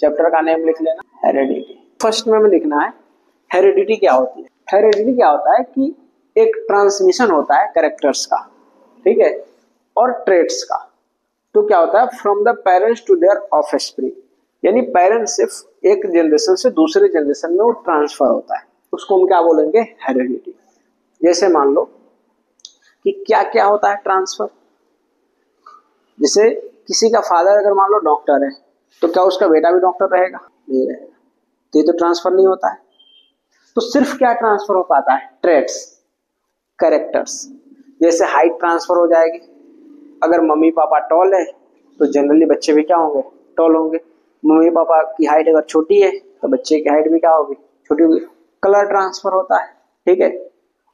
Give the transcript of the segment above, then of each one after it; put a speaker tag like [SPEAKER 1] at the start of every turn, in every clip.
[SPEAKER 1] Chapter का name लिख लेना, हेरिडिटी। फर्स्ट में हमें लिखना है हेरिडिटी क्या होती है। हेरिडिटी क्या होता है कि एक ट्रांसमिशन होता है कैरेक्टर्स का, ठीक है, और ट्रेट्स का। तो क्या होता है, from the parents to their offspring, यानी पेरेंट्स सिर्फ एक जनरेशन से दूसरे जनरेशन में वो ट्रांसफर होता है, उसको हम क्या बोलेंगे, हेरिडिटी। जैसे मान लो कि क्या क्या होता है ट्रांसफर, जैसे किसी का फादर अगर मान लो डॉक्टर है तो क्या उसका बेटा भी डॉक्टर रहेगा, नहीं रहेगा, तो ये तो ट्रांसफर नहीं होता है। तो सिर्फ क्या ट्रांसफर हो पाता है, ट्रेट्स, कैरेक्टर्स। जैसे हाइट ट्रांसफर हो जाएगी, अगर मम्मी पापा टॉल है तो जनरली बच्चे भी क्या होंगे, टॉल होंगे। मम्मी पापा की हाइट अगर छोटी है तो बच्चे की हाइट भी क्या होगी, छोटी होगी। कलर ट्रांसफर होता है, ठीक है,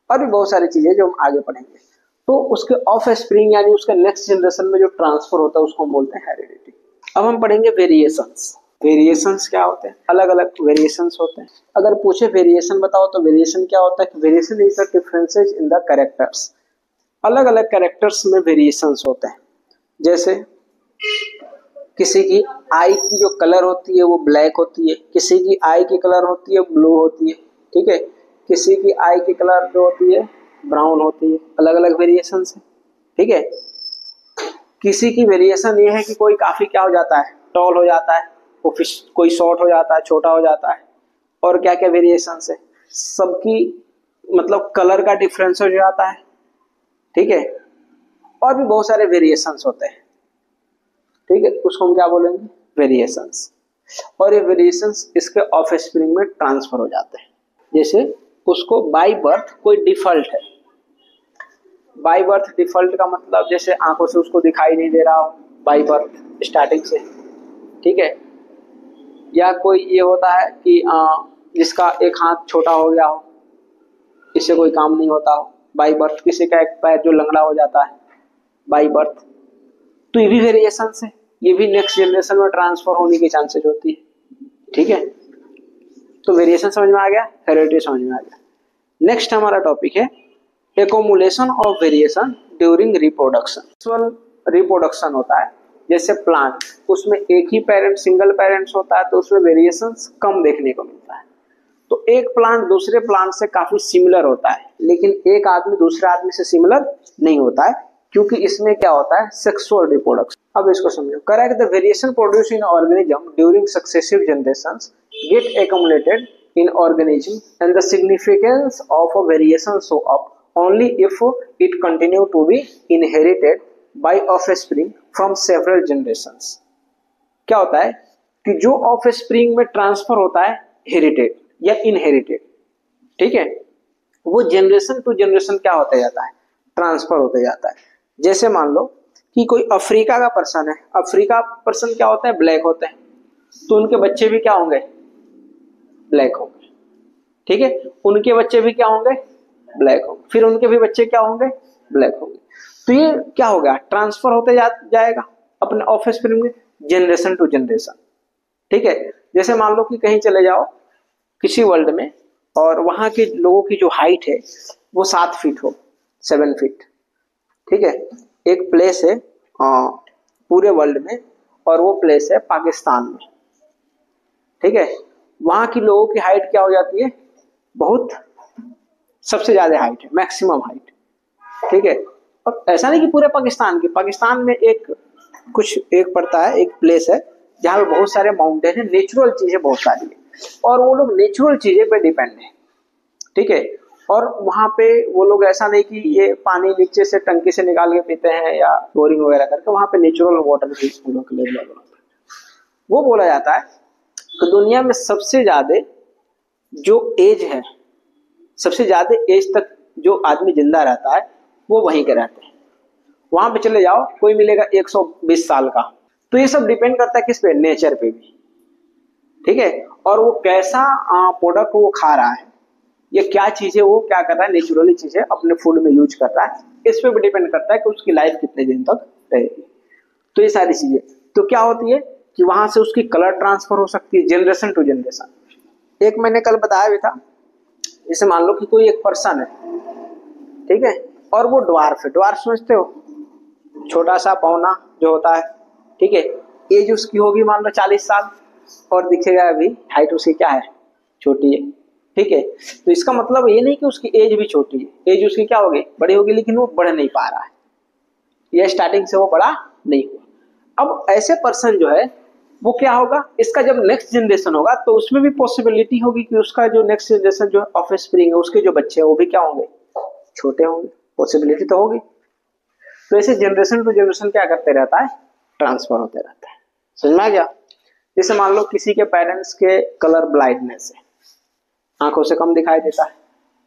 [SPEAKER 1] और भी बहुत सारी चीजें जो हम आगे पढ़ेंगे। तो उसके ऑफ स्प्रिंग यानी उसके नेक्स्ट जनरेशन में जो ट्रांसफर होता है उसको हम बोलते हैं हेरिडिटी। अब हम पढ़ेंगे वेरिएशंस। वेरिएशंस क्या होते हैं, अलग अलग वेरिएशंस होते हैं। अगर पूछे वेरिएशन बताओ तो वेरिएशन क्या होता है, variation is the differences in the characters. अलग अलग कैरेक्टर्स में वेरिएशंस होते हैं। जैसे किसी की आई की जो कलर होती है वो ब्लैक होती है, किसी की आई की कलर होती है ब्लू होती है, ठीक है, किसी की आई की कलर जो होती है ब्राउन होती है। अलग अलग वेरिएशंस है, ठीक है। किसी की वेरिएशन ये है कि कोई काफी क्या हो जाता है, टॉल हो जाता है, कोई शॉर्ट हो जाता है, छोटा हो जाता है। और क्या क्या वेरिएशन है, सबकी मतलब कलर का डिफरेंस हो जाता है, ठीक है। और भी बहुत सारे वेरिएशंस होते हैं, ठीक है, उसको हम क्या बोलेंगे, वेरिएशंस। और ये वेरिएशंस इसके ऑफ स्प्रिंग में ट्रांसफर हो जाते हैं। जैसे उसको बाय बर्थ कोई डिफॉल्ट है, बाय बर्थ डिफॉल्ट का मतलब जैसे आंखों से उसको दिखाई नहीं दे रहा हो बाय बर्थ स्टार्टिंग से, ठीक है। या कोई ये होता है कि जिसका एक हाथ छोटा हो गया हो, इससे कोई काम नहीं होता हो बाय बर्थ। किसी का एक पैर जो लंगड़ा हो जाता है बाय बर्थ, तो ये भी वेरिएशन है, ये भी नेक्स्ट जनरेशन में ट्रांसफर होने की चांसेस होती है, ठीक है। तो वेरिएशन समझ में आ गया, हेरिडिटी समझ में आ गया। नेक्स्ट हमारा टॉपिक है accumulation of variation during reproduction. Reproduction होता है, जैसे प्लांट, उसमें एक ही पेरेंट, सिंगल पेरेंट्स होता है तो उसमें वेरिएशंस कम देखने को मिलता है। तो एक प्लांट दूसरे प्लांट से काफी सिमिलर होता है, लेकिन एक आदमी दूसरे आदमी से सिमिलर नहीं होता है, क्योंकि इसमें क्या होता है, सेक्सुअल रिप्रोडक्शन। अब इसको समझो, correct, the variation produce in organism during successive generations get accumulated in organism and the significance of a variation show up only if it continue to be inherited by offspring from several generations। क्या होता है कि जो offspring में transfer होता है हेरिटेड या inherited, ठीक है, वो जनरेशन टू जनरेशन क्या होता जाता है, ट्रांसफर होते जाता है। जैसे मान लो कि कोई अफ्रीका का पर्सन है, अफ्रीका पर्सन क्या होता है, ब्लैक होते हैं, तो उनके बच्चे भी क्या होंगे, ब्लैक होंगे, ठीक है। उनके बच्चे भी क्या होंगे, ब्लैक होंगे, फिर उनके भी बच्चे क्या होंगे, ब्लैक होंगे। तो ये क्या हो गया, ट्रांसफर होते जाएगा अपने ऑफस्प्रिंग में जनरेशन टू जनरेशन, ठीक है। जैसे मान लो कि कहीं चले जाओ किसी वर्ल्ड में और वहां के लोगों की जो हाइट है वो 7 फीट हो, 7 फीट, ठीक है। एक प्लेस है पूरे वर्ल्ड में और वो प्लेस है पाकिस्तान में, ठीक है। वहां की लोगों की हाइट क्या हो जाती है, बहुत, सबसे ज्यादा हाइट है, मैक्सिमम हाइट, ठीक है। और ऐसा नहीं कि पूरे पाकिस्तान की, पाकिस्तान में एक पड़ता है, एक प्लेस है जहां पे बहुत सारे माउंटेन है, नेचुरल चीजें बहुत सारी है, और वो लोग नेचुरल चीजें पे डिपेंड है, ठीक है। और वहां पे वो लोग ऐसा नहीं कि ये पानी नीचे से टंकी से निकाल के पीते हैं या बोरिंग वगैरह करके, वहां पे नेचुरल वाटर भी उन लोग के लिए अवेलेबल होता है। वो बोला जाता है कि दुनिया में सबसे ज्यादा जो एज है, सबसे ज्यादा एज तक जो आदमी जिंदा रहता है वो वहीं के रहते हैं। वहां पे चले जाओ कोई मिलेगा 120 साल का। तो ये सब डिपेंड करता है किस पे, नेचर पे भी, ठीक है। और वो कैसा प्रोडक्ट वो खा रहा है, ये क्या चीजें वो क्या कर रहा है, नेचुरली चीजें अपने फूड में यूज कर रहा है, इस पे भी डिपेंड करता है कि उसकी लाइफ कितने दिन तक रहेगी। तो ये सारी चीजें तो क्या होती है कि वहां से उसकी कलर ट्रांसफर हो सकती है जनरेशन टू जनरेशन। एक मैंने कल बताया भी था, जैसे मान लो कि कोई एक पर्सन है, ठीक है, और वो ड्वार्फ है, ड्वार्फ समझते हो, छोटा सा पौना जो होता है, ठीक है। एज उसकी होगी मान लो 40 साल, और दिखेगा अभी हाइट उसकी क्या है, छोटी है। ठीक है, तो इसका मतलब ये नहीं कि उसकी एज भी छोटी है, एज उसकी क्या होगी, बड़ी होगी, लेकिन वो बढ़ नहीं पा रहा है, या स्टार्टिंग से वो बड़ा नहीं हुआ। अब ऐसे पर्सन जो है वो क्या होगा, इसका जब नेक्स्ट जनरेशन होगा तो उसमें भी पॉसिबिलिटी होगी कि उसका जो नेक्स्ट जनरेशन जो ऑफ स्प्रिंग है, उसके जो बच्चे हैं वो भी क्या होंगे, छोटे होंगे, पॉसिबिलिटी तो होगी। तो ऐसे जनरेशन टू जनरेशन क्या करते रहता है, ट्रांसफर होते रहता है। समझ में आ गया? जैसे मान लो किसी के पेरेंट्स के कलर ब्लाइंडनेस है, आंखों से कम दिखाई देता है,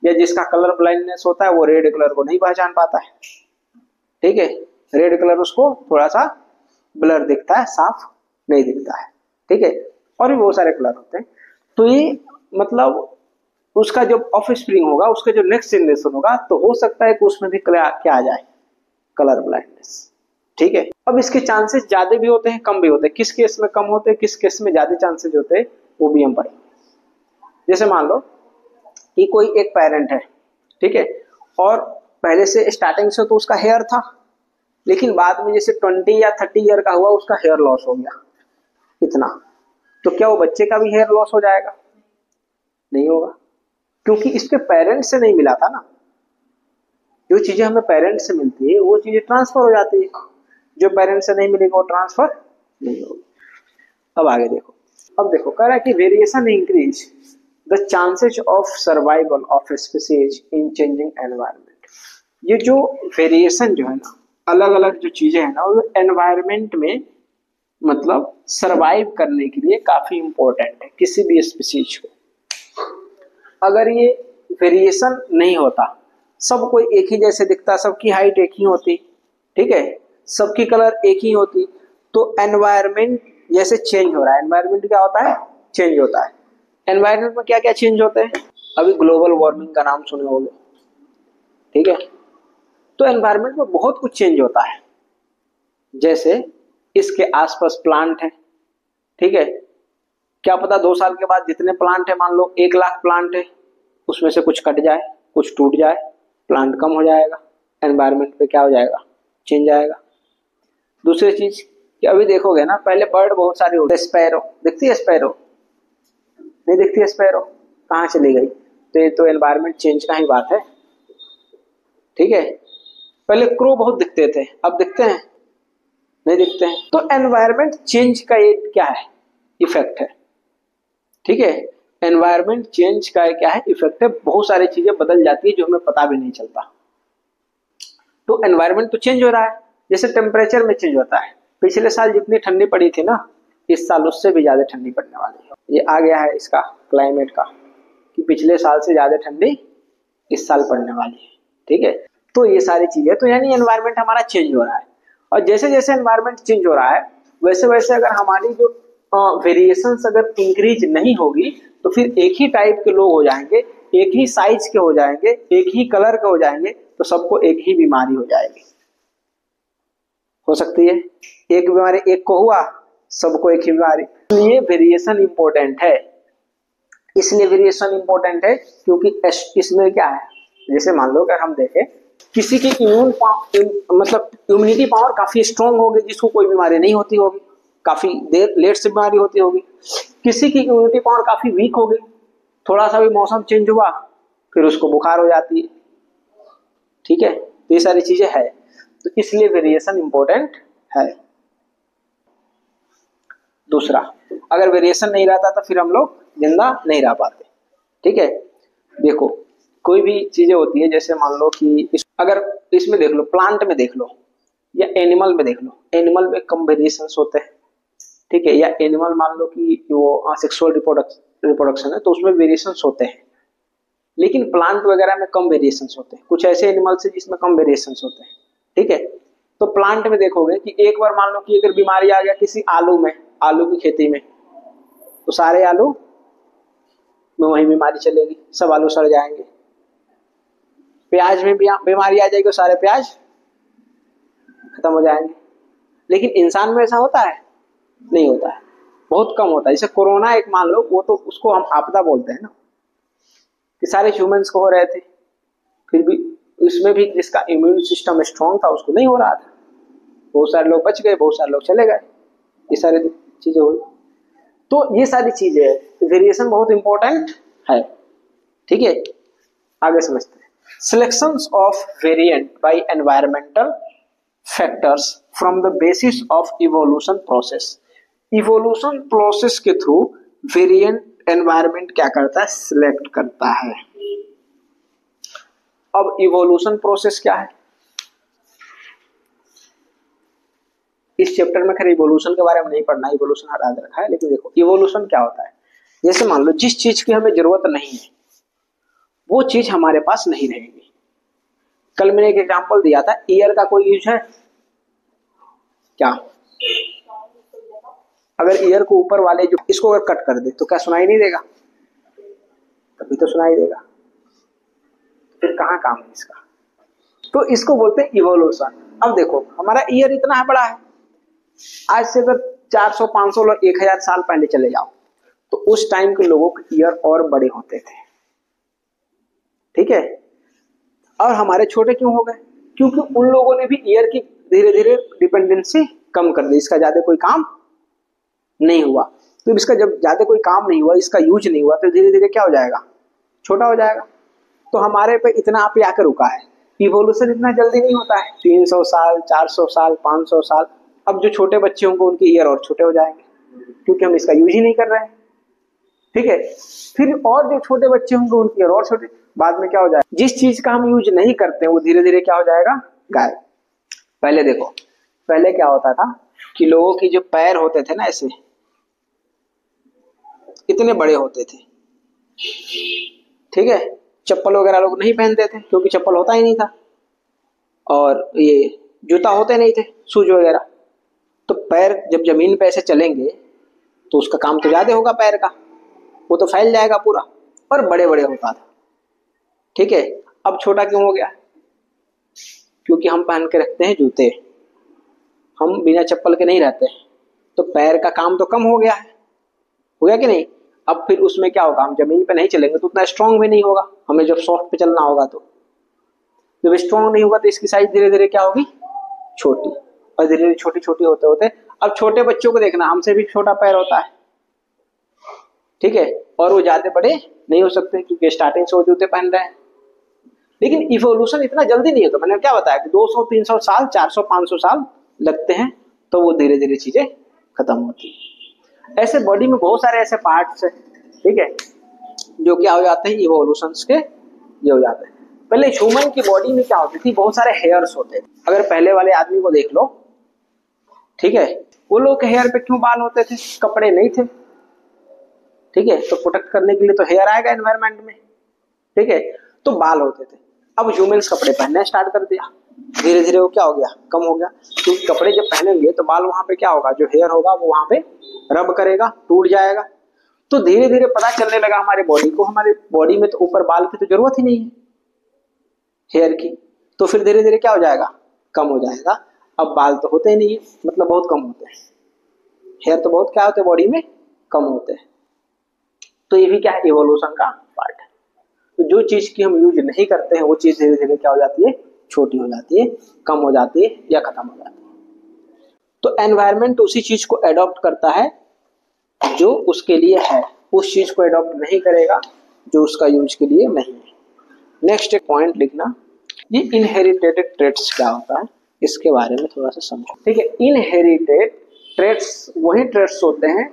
[SPEAKER 1] या जिसका कलर ब्लाइंडनेस होता है वो रेड कलर को नहीं पहचान पाता है। ठीक है, रेड कलर उसको थोड़ा सा ब्लर दिखता है, साफ नहीं दिखता है। ठीक है, और भी बहुत सारे कलर होते हैं। तो ये मतलब उसका जो ऑफ स्प्रिंग होगा, उसका जो नेक्स्ट जनरेशन होगा, तो हो सकता है कि उसमें भी क्या आ जाए, कलर ब्लाइंडनेस। ठीक है, अब इसके चांसेस ज्यादा भी होते हैं, कम भी होते हैं। किस केस में कम होते हैं, किस केस में ज्यादा चांसेस होते हैं, वो भी हम पढ़ेंगे। जैसे मान लो कि कोई एक पेरेंट है, ठीक है, और पहले से स्टार्टिंग से तो उसका हेयर था, लेकिन बाद में जैसे 20 या 30 ईयर का हुआ, उसका हेयर लॉस हो गया इतना, तो क्या वो बच्चे का भी हेयर लॉस हो जाएगा? नहीं होगा, क्योंकि इसके पेरेंट्स से नहीं मिला था ना। जो चीजें हमें पेरेंट्स से मिलती है वो चीजें ट्रांसफर हो जाती है, जो पेरेंट्स से नहीं मिलेगी वो ट्रांसफर नहीं होगी। अब आगे देखो, अब देखो कह रहा है कि variation increase the chances of survival of species in changing environment. ये जो वेरिएशन जो है ना, अलग अलग जो चीजें हैं ना, वो एनवायरनमेंट में मतलब सरवाइव करने के लिए काफी इंपॉर्टेंट है किसी भी स्पीसीज को। अगर ये वेरिएशन नहीं होता, सब कोई एक ही जैसे दिखता, सबकी हाइट एक ही होती, ठीक है, सबकी कलर एक ही होती, तो एनवायरनमेंट जैसे चेंज हो रहा है, एनवायरनमेंट क्या होता है, चेंज होता है। एनवायरनमेंट में क्या क्या चेंज होते हैं, अभी ग्लोबल वार्मिंग का नाम सुने होंगे, ठीक है। तो एनवायरनमेंट में बहुत कुछ चेंज होता है, जैसे इसके आसपास प्लांट है, ठीक है, क्या पता 2 साल के बाद जितने प्लांट है, मान लो 1 लाख प्लांट है, उसमें से कुछ कट जाए, कुछ टूट जाए, प्लांट कम हो जाएगा, एनवायरनमेंट पे क्या हो जाएगा, चेंज आएगा। दूसरी चीज कि अभी देखोगे ना, पहले बर्ड बहुत सारी होती है, स्पैरो दिखती है, स्पैरो नहीं दिखती है, स्पैरो कहाँ चली गई? तो ये तो एनवायरनमेंट चेंज का ही बात है, ठीक है। पहले क्रो बहुत दिखते थे, अब दिखते हैं नहीं दिखते हैं। तो एनवायरनमेंट चेंज का ये क्या है, इफेक्ट है, ठीक है। एनवायरनमेंट चेंज का क्या है, इफेक्ट है, बहुत सारी चीजें बदल जाती है जो हमें पता भी नहीं चलता। तो एनवायरनमेंट तो चेंज हो रहा है, जैसे टेम्परेचर में चेंज होता है। पिछले साल जितनी ठंडी पड़ी थी ना, इस साल उससे भी ज्यादा ठंडी पड़ने वाली है। ये आ गया है इसका क्लाइमेट का, कि पिछले साल से ज्यादा ठंडी इस साल पड़ने वाली है, ठीक है। तो ये सारी चीजें, तो यानी एनवायरनमेंट हमारा चेंज हो रहा है, और जैसे जैसे एनवायरनमेंट चेंज हो रहा है, वैसे वैसे अगर हमारी जो वेरिएशंस अगर इंक्रीज नहीं होगी, तो फिर एक ही टाइप के लोग हो जाएंगे, एक ही साइज के हो जाएंगे, एक ही कलर के हो जाएंगे, तो सबको एक ही बीमारी हो जाएगी, हो सकती है। एक बीमारी एक को हुआ, सबको एक ही बीमारी। इसलिए वेरिएशन इंपॉर्टेंट है, इसलिए वेरिएशन इंपॉर्टेंट है क्योंकि इसमें क्या है, जैसे मान लो अगर हम देखें किसी की मतलब इम्यूनिटी पावर काफी स्ट्रांग होगी, जिसको कोई बीमारी नहीं होती होगी, काफी देर लेट से बीमारी होती होगी। किसी की इम्यूनिटी पावर काफी वीक होगी, थोड़ा सा भी मौसम चेंज हुआ फिर उसको बुखार हो जाती है, ठीक है। तो ये सारी चीजें है, तो इसलिए वेरिएशन इंपॉर्टेंट है। दूसरा, अगर वेरिएशन नहीं रहता तो फिर हम लोग जिंदा नहीं रह पाते, ठीक है। देखो कोई भी चीजें होती है, जैसे मान लो कि अगर इसमें देख लो, प्लांट में देख लो या एनिमल में देख लो, एनिमल में कम वेरिएशंस होते हैं, ठीक है, या एनिमल मान लो कि वो सेक्सुअल रिप्रोडक्शन है तो उसमें वेरिएशंस होते हैं, लेकिन प्लांट वगैरह में कम वेरिएशंस होते हैं। कुछ ऐसे एनिमल्स हैं जिसमें कम वेरिएशंस होते हैं, ठीक है। तो प्लांट में देखोगे कि एक बार मान लो कि अगर बीमारी आ गया किसी आलू में, आलू की खेती में, तो सारे आलू में वही बीमारी चलेगी, सब आलू सड़ जाएंगे। प्याज में भी बीमारी आ जाएगी, सारे प्याज खत्म हो जाएंगे। लेकिन इंसान में ऐसा होता है? नहीं होता है, बहुत कम होता है। जैसे कोरोना एक मान लो, वो तो उसको हम आपदा बोलते हैं ना, कि सारे ह्यूमंस को हो रहे थे, फिर भी उसमें भी जिसका इम्यून सिस्टम स्ट्रांग था उसको नहीं हो रहा था, बहुत सारे लोग बच गए, बहुत सारे लोग चले गए, ये सारी चीजें हुई। तो ये सारी चीजें, वेरिएशन बहुत इंपॉर्टेंट है। ठीक है, आगे समझते हैं। Selections of variant bye environmental factors from the basis of evolution process. Evolution process के थ्रू वेरिएंट एनवायरमेंट क्या करता है, सिलेक्ट करता है। अब इवोल्यूशन प्रोसेस क्या है, इस चैप्टर में खैर इवोल्यूशन के बारे में नहीं पढ़ना, इवोल्यूशन हटा के रखा है, लेकिन देखो इवोल्यूशन क्या होता है। जैसे मान लो जिस चीज की हमें जरूरत नहीं है वो चीज हमारे पास नहीं रहेगी। कल मैंने एक एग्जांपल दिया था, ईयर का कोई यूज है क्या? अगर ईयर को ऊपर वाले जो इसको अगर कट कर दे तो क्या सुनाई नहीं देगा? तभी तो सुनाई देगा, फिर कहाँ काम है इसका? तो इसको बोलते हैं इवोल्यूशन। अब देखो हमारा ईयर इतना बड़ा है, आज से अगर 400 500 लोग 1000 साल पहले चले जाओ तो उस टाइम के लोगों के ईयर और बड़े होते थे। ठीक है, और हमारे छोटे क्यों हो गए? क्योंकि उन लोगों ने भी ईयर की धीरे धीरे डिपेंडेंसी कम कर दी, इसका ज्यादा कोई काम नहीं हुआ। तो इसका जब ज्यादा कोई काम नहीं हुआ, इसका यूज नहीं हुआ, तो धीरे धीरे क्या हो जाएगा, छोटा हो जाएगा। तो हमारे पे इतना आप आकर रुका है। इवोल्यूशन इतना जल्दी नहीं होता है, 300 साल 400 साल 500 साल। अब जो छोटे बच्चे होंगे उनके ईयर और छोटे हो जाएंगे क्योंकि हम इसका यूज ही नहीं कर रहे हैं। ठीक है, फिर और जो छोटे बच्चे होंगे उनके ईयर और छोटे। बाद में क्या हो जाएगा, जिस चीज का हम यूज नहीं करते वो धीरे धीरे क्या हो जाएगा, गायब। पहले देखो, पहले क्या होता था कि लोगों की जो पैर होते थे ना ऐसे इतने बड़े होते थे। ठीक है, चप्पल वगैरह लोग नहीं पहनते थे क्योंकि चप्पल होता ही नहीं था, और ये जूता होते नहीं थे, शूज वगैरह। तो पैर जब जमीन पे ऐसे चलेंगे तो उसका काम तो ज्यादा होगा पैर का, वो तो फैल जाएगा पूरा, और बड़े बड़े होता था। ठीक है, अब छोटा क्यों हो गया? क्योंकि हम पहन के रखते हैं जूते, हम बिना चप्पल के नहीं रहते, तो पैर का काम तो कम हो गया है, हो गया कि नहीं? अब फिर उसमें क्या होगा, हम जमीन पे नहीं चलेंगे तो उतना स्ट्रांग भी नहीं होगा, हमें जब सॉफ्ट पे चलना होगा तो जब स्ट्रांग नहीं होगा तो इसकी साइज धीरे धीरे क्या होगी, छोटी, और धीरे धीरे छोटी छोटी होते होते अब छोटे बच्चों को देखना, हमसे भी छोटा पैर होता है। ठीक है, और वो ज्यादा बड़े नहीं हो सकते क्योंकि स्टार्टिंग से वो जूते पहन रहे हैं। लेकिन इवोल्यूशन इतना जल्दी नहीं होता, मैंने क्या बताया कि 200 300 साल 400 500 साल लगते हैं, तो वो धीरे धीरे चीजें खत्म होती है। ऐसे बॉडी में बहुत सारे ऐसे पार्ट्स है, ठीक है, जो क्या हो जाते हैं, इवोल्यूशन के ये हो जाते हैं। पहले ह्यूमन की बॉडी में क्या होती थी, बहुत सारे हेयर्स होते थे। अगर पहले वाले आदमी को देख लो, ठीक है, वो लोग के हेयर पे क्यों बाल होते थे, कपड़े नहीं थे। ठीक है, तो प्रोटेक्ट करने के लिए तो हेयर आएगा एनवायरमेंट में। ठीक है, तो बाल होते थे। अब ह्यूमंस कपड़े पहनना स्टार्ट कर दिया, धीरे धीरे वो क्या हो गया, कम हो गया, क्योंकि कपड़े जब पहनेंगे तो बाल वहां पे क्या होगा, जो हेयर होगा वो वहां पे रब करेगा, टूट जाएगा। तो धीरे धीरे पता चलने लगा हमारे बॉडी को, हमारे बॉडी में तो ऊपर बाल की तो जरूरत ही नहीं है हेयर की, तो फिर धीरे धीरे क्या हो जाएगा, कम हो जाएगा। अब बाल तो होते ही नहीं है, मतलब बहुत कम होते हैं, हेयर तो बहुत क्या होते हैं बॉडी में, कम होते हैं। तो ये भी क्या है, इवोल्यूशन का पार्ट है। तो जो चीज की हम यूज नहीं करते हैं वो चीज धीरे धीरे क्या हो जाती है, छोटी हो जाती है, कम हो जाती है या खत्म हो जाती है। तो एनवायरनमेंट उसी चीज को एडॉप्ट करता है जो उसके लिए है, उस चीज को एडॉप्ट नहीं करेगा जो उसका यूज के लिए नहीं है। नेक्स्ट एक पॉइंट लिखना, ये इनहेरिटेड ट्रेट्स क्या होता है इसके बारे में थोड़ा सा समझो। ठीक है, इनहेरिटेड ट्रेट्स वही ट्रेट्स होते हैं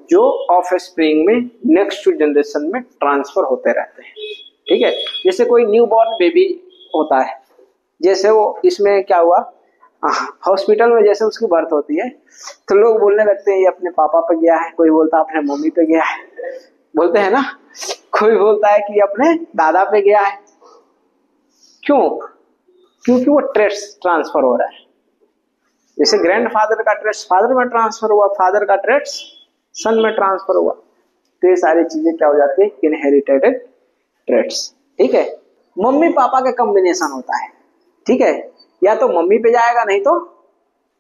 [SPEAKER 1] जो ऑफ स्प्रिंग में नेक्स्ट जनरेशन में ट्रांसफर होते रहते हैं। ठीक है, जैसे कोई न्यू बॉर्न बेबी होता है, जैसे वो इसमें क्या हुआ, हॉस्पिटल में जैसे उसकी बर्थ होती है तो लोग बोलने लगते हैं ये अपने पापा पे गया है, कोई बोलता है अपने मम्मी पे गया है, बोलते हैं ना, कोई बोलता है कि अपने दादा पे गया है। क्यों? क्योंकि वो ट्रेट्स ट्रांसफर हो रहा है। जैसे ग्रैंडफादर का ट्रेट्स फादर में ट्रांसफर हुआ, फादर का ट्रेट्स सन में ट्रांसफर हुआ, तो ये सारी चीजें क्या हो जाती है, इनहेरिटेड ट्रेट्स। ठीक है, मम्मी पापा का कॉम्बिनेशन होता है। ठीक है, या तो मम्मी पे जाएगा नहीं तो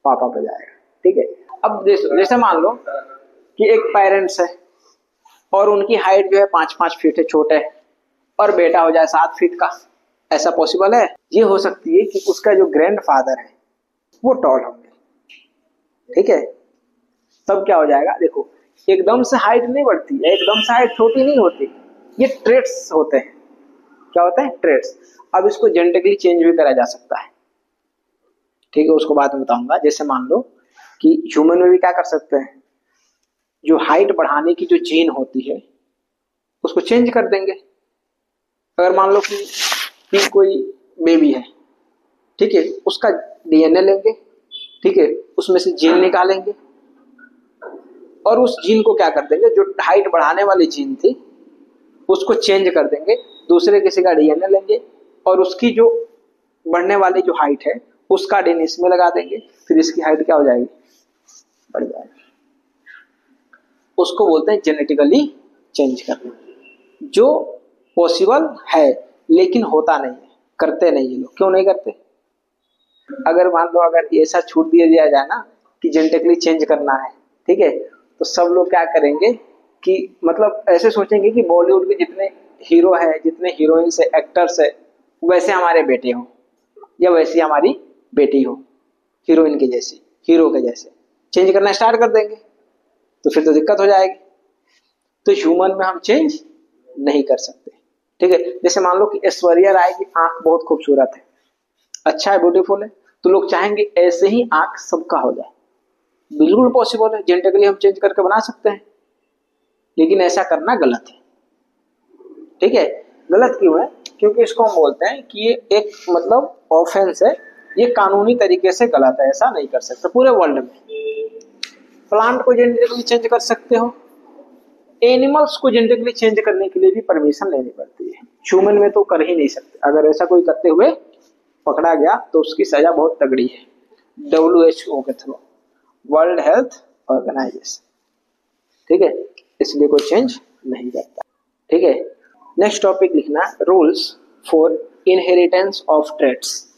[SPEAKER 1] पापा पे जाएगा। ठीक है, अब जैसे मान लो कि एक पेरेंट्स है और उनकी हाइट जो है 5-5 फीट है, छोटे है, और बेटा हो जाए 7 फीट का, ऐसा पॉसिबल है? ये हो सकती है कि उसका जो ग्रैंडफादर है वो टॉल होंगे। ठीक है, तब क्या हो जाएगा, देखो एकदम से हाइट नहीं बढ़ती है, एकदम से हाइट छोटी नहीं होती, ये ट्रेट्स होते हैं। क्या होते हैं? ट्रेट्स। अब इसको जेनेटिकली चेंज भी करा जा सकता है, ठीक है, उसको बाद में बताऊंगा। जैसे मान लो कि ह्यूमन में भी क्या कर सकते हैं, जो हाइट बढ़ाने की जो जीन होती है उसको चेंज कर देंगे। अगर मान लो कि कोई बेबी है, ठीक है, उसका डीएनए लेंगे, ठीक है, उसमें से जीन निकालेंगे और उस जीन को क्या कर देंगे, जो हाइट बढ़ाने वाली जीन थी उसको चेंज कर देंगे, दूसरे किसी का डीएनए लेंगे और उसकी जो बढ़ने वाली जो हाइट है उसका डीएनए इसमें लगा देंगे, फिर इसकी हाइट क्या हो जाएगी, बढ़ जाएगी। उसको बोलते हैं जेनेटिकली चेंज करना, जो पॉसिबल है लेकिन होता नहीं है, करते नहीं है लोग। क्यों नहीं करते? अगर मान लो अगर ऐसा छूट दिया जाए ना कि जेनेटिकली चेंज करना है, ठीक है, तो सब लोग क्या करेंगे कि मतलब ऐसे सोचेंगे कि बॉलीवुड के जितने हीरो है, जितने हीरोइंस है, एक्टर्स है, वैसे हमारे बेटे हो या वैसी हमारी बेटी हो, हीरोइन के जैसे, हीरो के जैसे चेंज करना स्टार्ट कर देंगे, तो फिर तो दिक्कत हो जाएगी। तो ह्यूमन में हम चेंज नहीं कर सकते, ठीक है। जैसे मान लो कि ऐश्वर्या राय की आंख बहुत खूबसूरत है, अच्छा है, ब्यूटीफुल है, तो लोग चाहेंगे ऐसे ही आंख सबका हो जाए। बिल्कुल पॉसिबल है, जेनेटिकली हम चेंज करके बना सकते हैं, लेकिन ऐसा करना गलत है, ठीक है। गलत क्यों है? क्योंकि इसको हम बोलते हैं कि ये एक मतलब ऑफेंस है, ये कानूनी तरीके से गलत है, ऐसा नहीं कर सकते पूरे वर्ल्ड में। प्लांट को जेनेटिकली चेंज कर सकते हो, एनिमल्स को जेनेटिकली चेंज करने के लिए भी परमिशन लेनी पड़ती है, ह्यूमन में तो कर ही नहीं सकते। अगर ऐसा कोई करते हुए पकड़ा गया तो उसकी सजा बहुत तगड़ी है, WHO के थ्रू, वर्ल्ड हेल्थ ऑर्गेनाइजेशन, ठीक है, इसलिए कोई चेंज नहीं करता, ठीक है। नेक्स्ट टॉपिक लिखना, rules for inheritance of traits.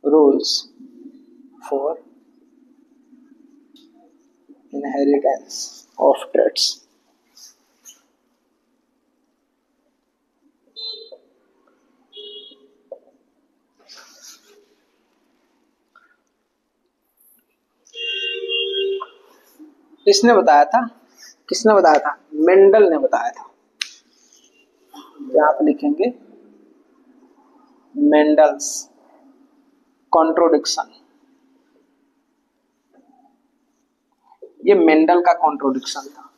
[SPEAKER 1] Rules for inheritance of traits। इसने बताया था, किसने बताया था? मेंडल ने बताया था। यहां पे लिखेंगे मेंडल्स कॉन्ट्रोडिक्शन। ये मेंडल का कॉन्ट्रोडिक्शन था,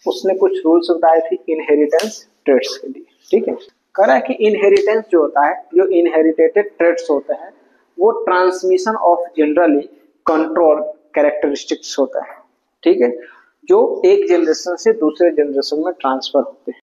[SPEAKER 1] उसने कुछ रूल्स बताए थे इनहेरिटेंस ट्रेट्स के लिए, ठीक है। कह रहा है कि इनहेरिटेंस जो होता है, जो इनहेरिटेटेड ट्रेट्स होते हैं, वो transmission of generally control characteristics होता है, ठीक है, जो एक जनरेशन से दूसरे जनरेशन में ट्रांसफर होते हैं।